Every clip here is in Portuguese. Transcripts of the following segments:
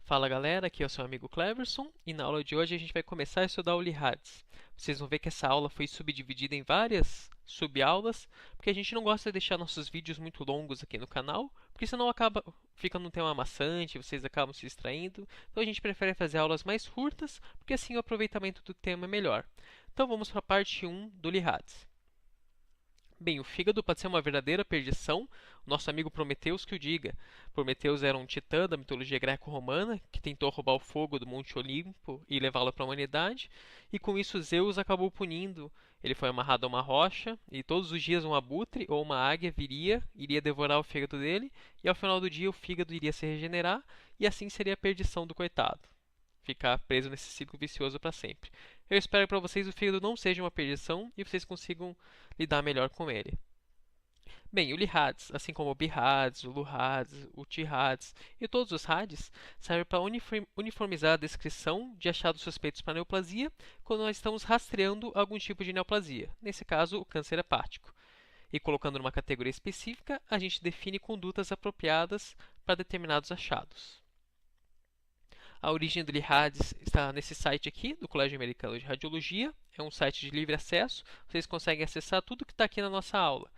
Fala galera, aqui é o seu amigo Cleverson e na aula de hoje a gente vai começar a estudar o LIHADS. Vocês vão ver que essa aula foi subdividida em várias subaulas, porque a gente não gosta de deixar nossos vídeos muito longos aqui no canal, porque senão fica num tema maçante, vocês acabam se distraindo. Então a gente prefere fazer aulas mais curtas, porque assim o aproveitamento do tema é melhor. Então vamos para a parte 1 do LIHADS. Bem, o fígado pode ser uma verdadeira perdição. O nosso amigo Prometeus que o diga. Prometeus era um titã da mitologia greco-romana que tentou roubar o fogo do Monte Olimpo e levá-lo para a humanidade. E com isso Zeus acabou punindo. Ele foi amarrado a uma rocha e todos os dias um abutre ou uma águia iria devorar o fígado dele. E ao final do dia o fígado iria se regenerar e assim seria a perdição do coitado. Ficar preso nesse ciclo vicioso para sempre. Eu espero que para vocês o fígado não seja uma perdição e vocês consigam lidar melhor com ele. Bem, o LIHADS, assim como o BIHADS, o LUHADS, o TIHADS e todos os RADs, serve para uniformizar a descrição de achados suspeitos para neoplasia quando nós estamos rastreando algum tipo de neoplasia, nesse caso o câncer hepático. E colocando numa categoria específica, a gente define condutas apropriadas para determinados achados. A origem do LIHADS está nesse site aqui, do Colégio Americano de Radiologia. É um site de livre acesso, vocês conseguem acessar tudo que está aqui na nossa aula.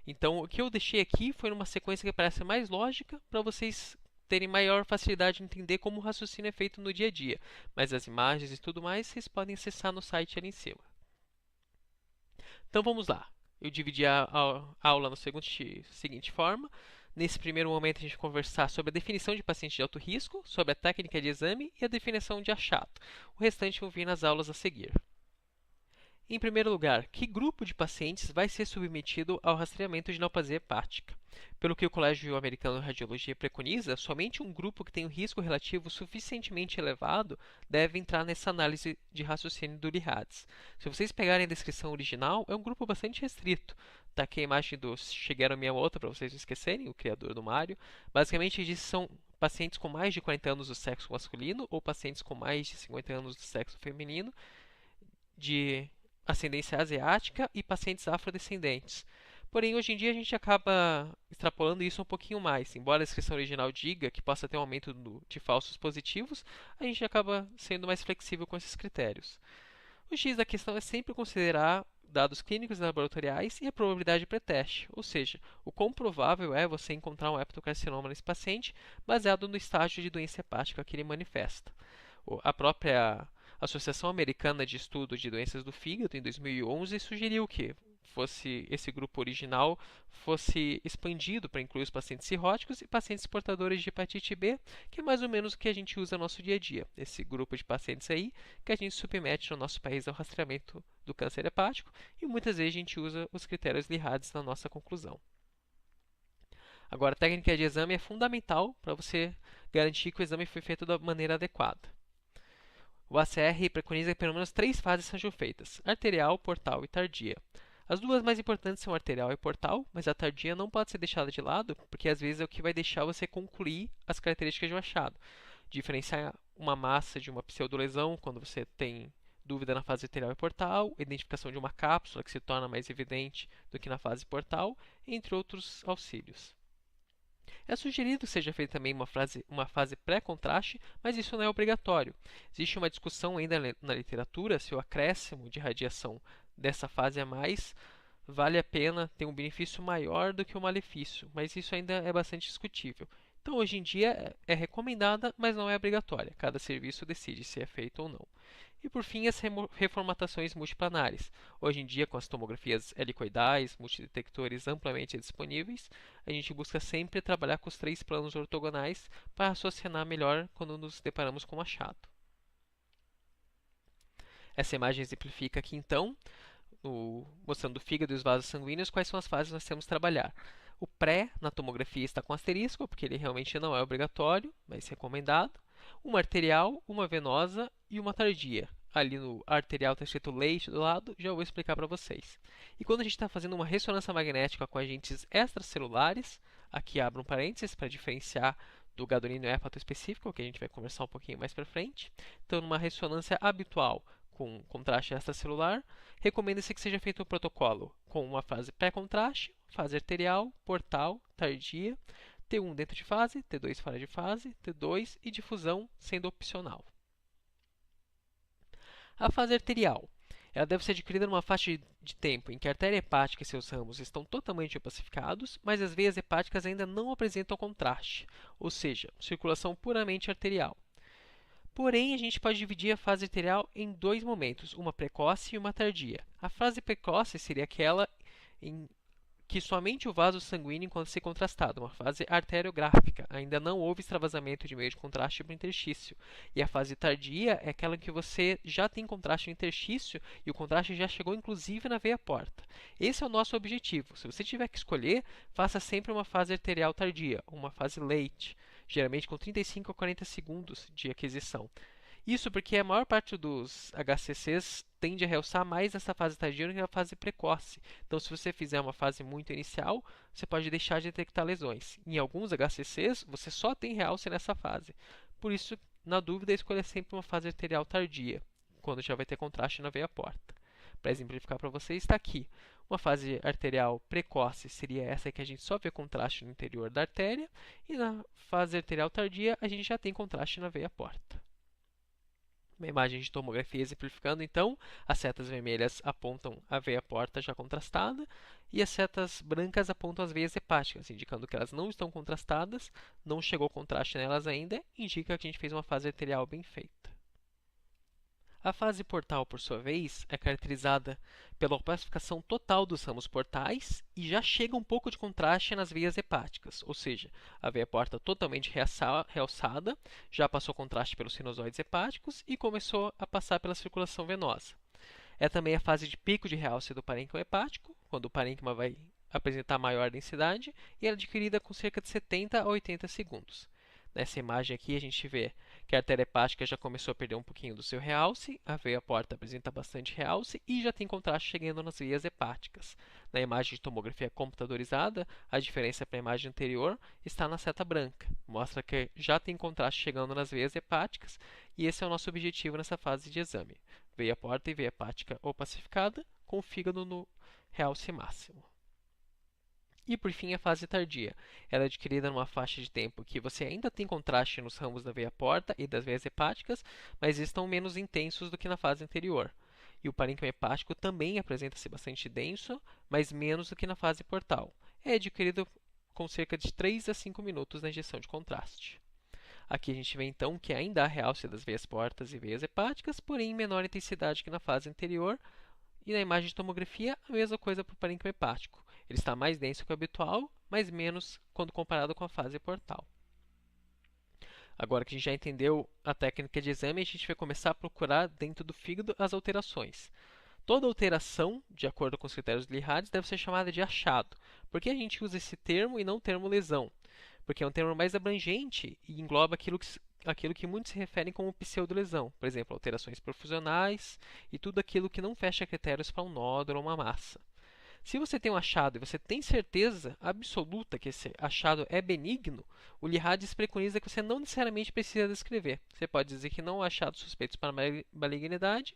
Então, o que eu deixei aqui foi numa sequência que parece mais lógica para vocês terem maior facilidade de entender como o raciocínio é feito no dia a dia. Mas as imagens e tudo mais vocês podem acessar no site ali em cima. Então vamos lá. Eu dividi a aula na seguinte forma. Nesse primeiro momento, a gente vai conversar sobre a definição de paciente de alto risco, sobre a técnica de exame e a definição de achado. O restante vão vir nas aulas a seguir. Em primeiro lugar, que grupo de pacientes vai ser submetido ao rastreamento de neoplasia hepática? Pelo que o Colégio Americano de Radiologia preconiza, somente um grupo que tem um risco relativo suficientemente elevado deve entrar nessa análise de raciocínio do LIHADS. Se vocês pegarem a descrição original, é um grupo bastante restrito. Está aqui a imagem do Shigeru Miyamoto, para vocês não esquecerem, o criador do Mario. Basicamente, eles são pacientes com mais de 40 anos do sexo masculino ou pacientes com mais de 50 anos do sexo feminino, de ascendência asiática e pacientes afrodescendentes. Porém, hoje em dia a gente acaba extrapolando isso um pouquinho mais. Embora a descrição original diga que possa ter um aumento de falsos positivos, a gente acaba sendo mais flexível com esses critérios. O X da questão é sempre considerar dados clínicos e laboratoriais e a probabilidade pré-teste, ou seja, o quão provável é você encontrar um hepatocarcinoma nesse paciente baseado no estágio de doença hepática que ele manifesta. A própria Associação Americana de Estudo de Doenças do Fígado, em 2011, sugeriu que esse grupo original fosse expandido para incluir os pacientes cirróticos e pacientes portadores de hepatite B, que é mais ou menos o que a gente usa no nosso dia a dia. Esse grupo de pacientes aí que a gente submete no nosso país ao rastreamento do câncer hepático e muitas vezes a gente usa os critérios LIHADS na nossa conclusão. Agora, a técnica de exame é fundamental para você garantir que o exame foi feito da maneira adequada. O ACR preconiza que pelo menos 3 fases sejam feitas: arterial, portal e tardia. As duas mais importantes são arterial e portal, mas a tardia não pode ser deixada de lado, porque às vezes é o que vai deixar você concluir as características do achado. Diferenciar uma massa de uma pseudolesão quando você tem dúvida na fase arterial e portal, identificação de uma cápsula que se torna mais evidente do que na fase portal, entre outros auxílios. É sugerido que seja feita também uma fase pré-contraste, mas isso não é obrigatório. Existe uma discussão ainda na literatura se o acréscimo de radiação dessa fase a mais vale a pena ter um benefício maior do que o malefício, mas isso ainda é bastante discutível. Então, hoje em dia, é recomendada, mas não é obrigatória. Cada serviço decide se é feito ou não. E, por fim, as reformatações multiplanares. Hoje em dia, com as tomografias helicoidais, multidetectores amplamente disponíveis, a gente busca sempre trabalhar com os 3 planos ortogonais para raciocinar melhor quando nos deparamos com o achado. Essa imagem exemplifica aqui, então, mostrando o fígado e os vasos sanguíneos, quais são as fases que nós temos que trabalhar. O pré, na tomografia, está com asterisco, porque ele realmente não é obrigatório, mas recomendado. Uma arterial, uma venosa e uma tardia. Ali no arterial está escrito leite do lado, já vou explicar para vocês. E quando a gente está fazendo uma ressonância magnética com agentes extracelulares, aqui abro um parênteses para diferenciar do gadolínio hepato específico, que a gente vai conversar um pouquinho mais para frente. Então, numa ressonância habitual com contraste extracelular, recomenda-se que seja feito um protocolo com uma fase pré-contraste, fase arterial, portal, tardia. T1 dentro de fase, T2 fora de fase, T2 e difusão sendo opcional. A fase arterial. Ela deve ser adquirida numa faixa de tempo em que a artéria hepática e seus ramos estão totalmente opacificados, mas as veias hepáticas ainda não apresentam contraste, ou seja, circulação puramente arterial. Porém, a gente pode dividir a fase arterial em dois momentos, uma precoce e uma tardia. A fase precoce seria aquela em que somente o vaso sanguíneo encontra se contrastado, uma fase arteriográfica. Ainda não houve extravasamento de meio de contraste para o interstício. E a fase tardia é aquela em que você já tem contraste no interstício e o contraste já chegou inclusive na veia porta. Esse é o nosso objetivo. Se você tiver que escolher, faça sempre uma fase arterial tardia, uma fase late, geralmente com 35 a 40 segundos de aquisição. Isso porque a maior parte dos HCCs tende a realçar mais nessa fase tardia do que na fase precoce. Então, se você fizer uma fase muito inicial, você pode deixar de detectar lesões. Em alguns HCCs, você só tem realce nessa fase. Por isso, na dúvida, escolha sempre uma fase arterial tardia, quando já vai ter contraste na veia porta. Para exemplificar para você, está aqui. Uma fase arterial precoce seria essa que a gente só vê contraste no interior da artéria, e na fase arterial tardia, a gente já tem contraste na veia porta. Uma imagem de tomografia exemplificando, então, as setas vermelhas apontam a veia porta já contrastada e as setas brancas apontam as veias hepáticas, indicando que elas não estão contrastadas, não chegou contraste nelas ainda, indica que a gente fez uma fase arterial bem feita. A fase portal, por sua vez, é caracterizada pela opacificação total dos ramos portais e já chega um pouco de contraste nas veias hepáticas, ou seja, a veia porta totalmente realçada, já passou contraste pelos sinusoides hepáticos e começou a passar pela circulação venosa. É também a fase de pico de realce do parênquima hepático, quando o parênquima vai apresentar maior densidade, e é adquirida com cerca de 70 a 80 segundos. Nessa imagem aqui, a gente vê que a artéria hepática já começou a perder um pouquinho do seu realce, a veia porta apresenta bastante realce e já tem contraste chegando nas veias hepáticas. Na imagem de tomografia computadorizada, a diferença para a imagem anterior está na seta branca. Mostra que já tem contraste chegando nas veias hepáticas e esse é o nosso objetivo nessa fase de exame. Veia porta e veia hepática opacificada, com o fígado no realce máximo. E, por fim, a fase tardia. Ela é adquirida numa faixa de tempo que você ainda tem contraste nos ramos da veia porta e das veias hepáticas, mas estão menos intensos do que na fase anterior. E o parênquima hepático também apresenta-se bastante denso, mas menos do que na fase portal. É adquirido com cerca de 3 a 5 minutos na injeção de contraste. Aqui a gente vê então que ainda há realce das veias portas e veias hepáticas, porém em menor intensidade que na fase anterior. E na imagem de tomografia, a mesma coisa para o parênquima hepático. Ele está mais denso que o habitual, mas menos quando comparado com a fase portal. Agora que a gente já entendeu a técnica de exame, a gente vai começar a procurar dentro do fígado as alterações. Toda alteração, de acordo com os critérios de Lihades, deve ser chamada de achado. Por que a gente usa esse termo e não o termo lesão? Porque é um termo mais abrangente e engloba aquilo que muitos se referem como pseudolesão, por exemplo, alterações perfusionais e tudo aquilo que não fecha critérios para um nódulo ou uma massa. Se você tem um achado e você tem certeza absoluta que esse achado é benigno, o Lihades preconiza que você não necessariamente precisa descrever. Você pode dizer que não há achados suspeitos para malignidade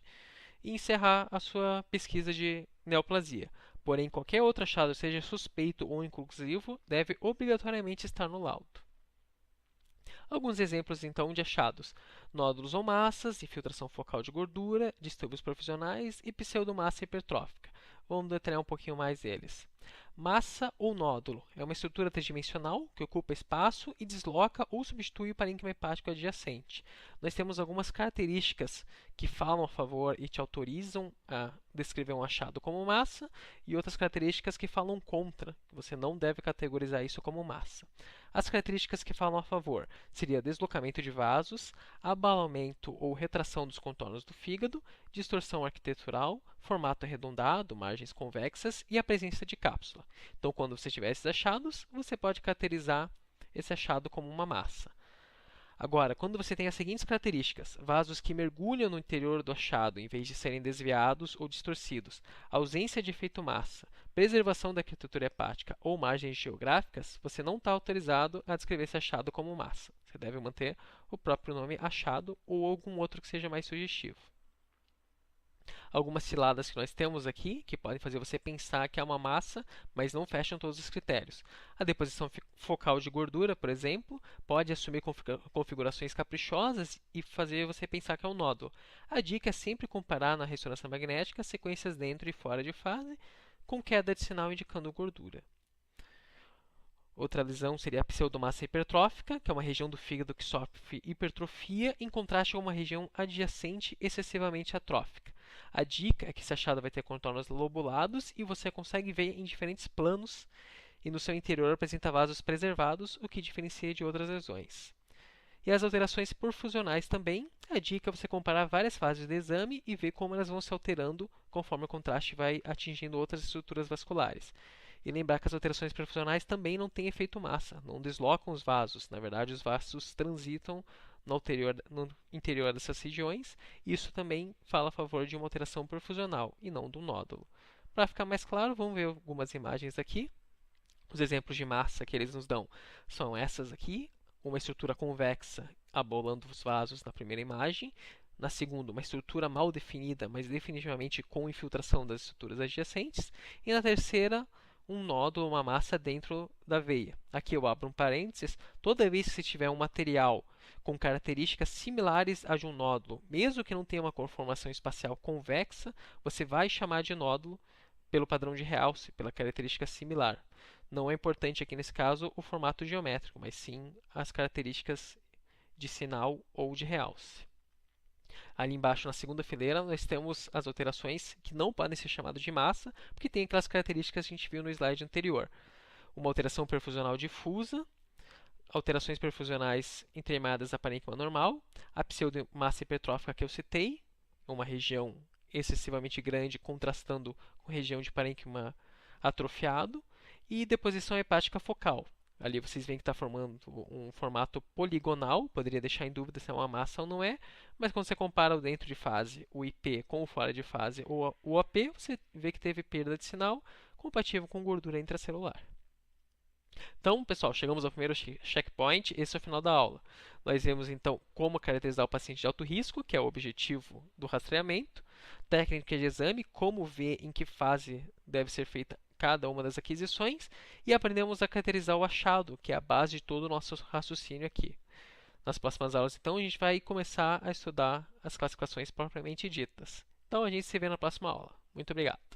e encerrar a sua pesquisa de neoplasia. Porém, qualquer outro achado, seja suspeito ou inconclusivo, deve obrigatoriamente estar no laudo. Alguns exemplos, então, de achados: nódulos ou massas, infiltração focal de gordura, distúrbios profissionais e pseudomassa hipertrófica. Vamos detalhar um pouquinho mais deles. Massa ou nódulo é uma estrutura tridimensional que ocupa espaço e desloca ou substitui o parênquima hepático adjacente. Nós temos algumas características que falam a favor e te autorizam a descrever um achado como massa e outras características que falam contra, que você não deve categorizar isso como massa. As características que falam a favor seria deslocamento de vasos, abalamento ou retração dos contornos do fígado, distorção arquitetural, formato arredondado, margens convexas e a presença de cápsula. Então, quando você tiver esses achados, você pode caracterizar esse achado como uma massa. Agora, quando você tem as seguintes características: vasos que mergulham no interior do achado em vez de serem desviados ou distorcidos, ausência de efeito massa, preservação da arquitetura hepática ou margens geográficas, você não está autorizado a descrever esse achado como massa. Você deve manter o próprio nome achado ou algum outro que seja mais sugestivo. algumas ciladas que nós temos aqui, que podem fazer você pensar que é uma massa, mas não fecham todos os critérios. A deposição focal de gordura, por exemplo, pode assumir configurações caprichosas e fazer você pensar que é um nódulo. A dica é sempre comparar na ressonância magnética sequências dentro e fora de fase, com queda de sinal indicando gordura. Outra lesão seria a pseudomassa hipertrófica, que é uma região do fígado que sofre hipertrofia, em contraste com uma região adjacente excessivamente atrófica. A dica é que esse achado vai ter contornos lobulados e você consegue ver em diferentes planos, e no seu interior apresenta vasos preservados, o que diferencia de outras lesões. E as alterações perfusionais também. A dica é você comparar várias fases do exame e ver como elas vão se alterando conforme o contraste vai atingindo outras estruturas vasculares. E lembrar que as alterações perfusionais também não têm efeito massa, não deslocam os vasos. Na verdade, os vasos transitam no interior dessas regiões. Isso também fala a favor de uma alteração perfusional e não do nódulo. Para ficar mais claro, vamos ver algumas imagens aqui. Os exemplos de massa que eles nos dão são essas aqui. Uma estrutura convexa abolando os vasos na primeira imagem. Na segunda, uma estrutura mal definida, mas definitivamente com infiltração das estruturas adjacentes. E na terceira, um nódulo, uma massa dentro da veia. Aqui eu abro um parênteses. Toda vez que você tiver um material com características similares a de um nódulo, mesmo que não tenha uma conformação espacial convexa, você vai chamar de nódulo pelo padrão de realce, pela característica similar. Não é importante aqui nesse caso o formato geométrico, mas sim as características de sinal ou de realce. Ali embaixo, na segunda fileira, nós temos as alterações que não podem ser chamadas de massa, porque tem aquelas características que a gente viu no slide anterior. Uma alteração perfusional difusa, alterações perfusionais intermédias a parênquima normal, a pseudomassa hipertrófica que eu citei, uma região excessivamente grande contrastando com região de parênquima atrofiado, e deposição hepática focal. Ali vocês veem que está formando um formato poligonal, poderia deixar em dúvida se é uma massa ou não é, mas quando você compara o dentro de fase, o IP, com o fora de fase, o OP, você vê que teve perda de sinal compatível com gordura intracelular. Então, pessoal, chegamos ao primeiro checkpoint, esse é o final da aula. Nós vemos, então, como caracterizar o paciente de alto risco, que é o objetivo do rastreamento, técnica de exame, como ver em que fase deve ser feita cada uma das aquisições, e aprendemos a caracterizar o achado, que é a base de todo o nosso raciocínio aqui. Nas próximas aulas, então, a gente vai começar a estudar as classificações propriamente ditas. Então, a gente se vê na próxima aula. Muito obrigado!